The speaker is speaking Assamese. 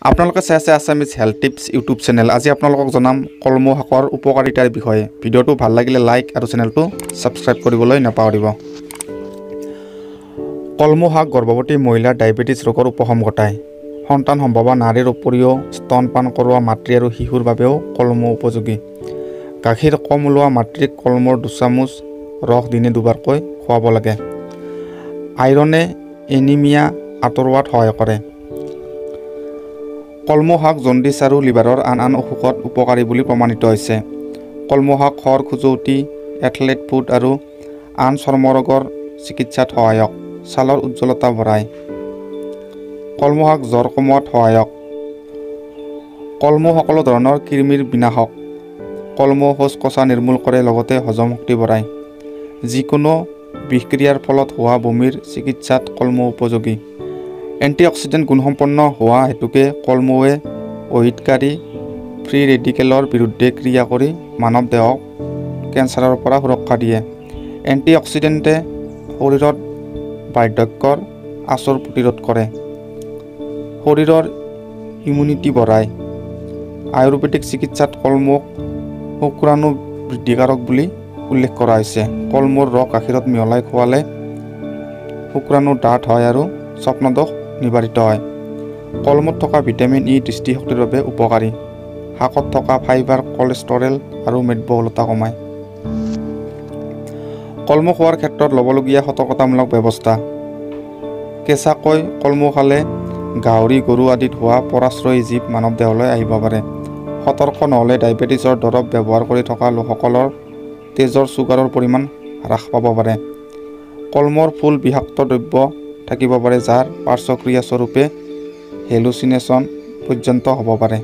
আপোনালোকে চাই আছে Assamese health tips YouTube channel. আজি আপোনালোকক জনাম কলমৌ শাকৰ উপকাৰিতাৰ বিষয়ে। ভিডিঅ'টো ভাল লাগিলে লাইক আৰু চেনেলটো ছাবস্ক্ৰাইব কৰিবলৈ নাপাহৰিব। কলমৌ শাক গৰ্ভৱতী মহিলাৰ ডায়েবেটিছ ৰোগৰ উপশম ঘটায়। সন্তান সম্ভৱা নাৰীৰ উপৰিও স্তনপান কৰোৱা মাতৃ আৰু শিশুৰ বাবেও কলমৌ উপযোগী। গাখীৰ কম ওলোৱা মাতৃক কলমৌৰ 2 চামুচ ৰস দিনে 2বাৰকৈ খুৱাব লাগে। আইৰণে এনিমিয়া আঁতৰোৱাত সহায় কৰে। কলমৌ শাক জণ্ডিছ আৰু লিভাৰৰ আন অসুখত উপকাৰী বুলি প্ৰমাণিত হৈছে। কলমৌ শাক খৰ খজুৱতি, এথলেট ফুট আৰু আন চৰ্মৰোগৰ চিকিৎসাত সহায়ক। ছালৰ উজ্জ্বলতা বঢ়ায়। কলমৌ শাক জ্বৰ কমোৱাত সহায়ক। কলমৌ সকলো ধৰণৰ কৃমিৰ বিনাশক। কলমৌ শৌচ কচা নিৰ্মূল কৰে, লগতে হজম শক্তি বঢ়ায়। যিকোনো বিষক্ৰিয়াৰ ফলত হোৱা বমিৰ চিকিৎসাত কলমৌ উপযোগী। এণ্টিঅক্সিডেণ্ট গুণসম্পন্ন হোৱা হেতুকে কলমৌৱে অহিতকাৰী ফ্ৰী ৰেডিকেলৰ বিৰুদ্ধে ক্ৰিয়া কৰি মানৱ দেহক কেঞ্চাৰৰ পৰা সুৰক্ষা দিয়ে। এণ্টিঅক্সিডেণ্টে শৰীৰত বাৰ্ধক্যৰ আচৰ প্ৰতিৰোধ কৰে। শৰীৰৰ ইমিউনিটি বঢ়ায়। আয়ুৰ্বেদিক চিকিৎসাত কলমৌক শুক্ৰাণু বৃদ্ধিকাৰক বুলি উল্লেখ কৰা হৈছে। কলমৌৰ ৰস গাখীৰত মিহলাই খোৱালে শুক্ৰাণু ডাঠ হয় আৰু স্বপ্নদোষ নিবাৰিত হয়। কলমৌত থকা ভিটামিন ই দৃষ্টিশক্তিৰ বাবে উপকাৰী। শাকত থকা ফাইবাৰ কলেষ্টৰেল আৰু মেদবহুলতা কমায়। কলমৌ খোৱাৰ ক্ষেত্ৰত ল'বলগীয়া সতৰ্কতামূলক ব্যৱস্থা। কেঁচাকৈ কলমৌ খালে গাহৰি, গৰু আদিত হোৱা পৰাশ্ৰয়ী জীৱ মানৱ দেহলৈ আহিব পাৰে। সতৰ্ক নহ'লে ডায়েবেটিছৰ দৰৱ ব্যৱহাৰ কৰি থকা লোকসকলৰ তেজৰ চুগাৰৰ পৰিমাণ হ্ৰাস পাব পাৰে। কলমৌৰ ফুল বিষাক্ত দ্ৰব্য থাকিব পাৰে, যাৰ পাৰ্শ্বক্ৰিয়া স্বৰূপে হেলুচিনেশ্যন পৰ্যন্ত হ'ব পাৰে।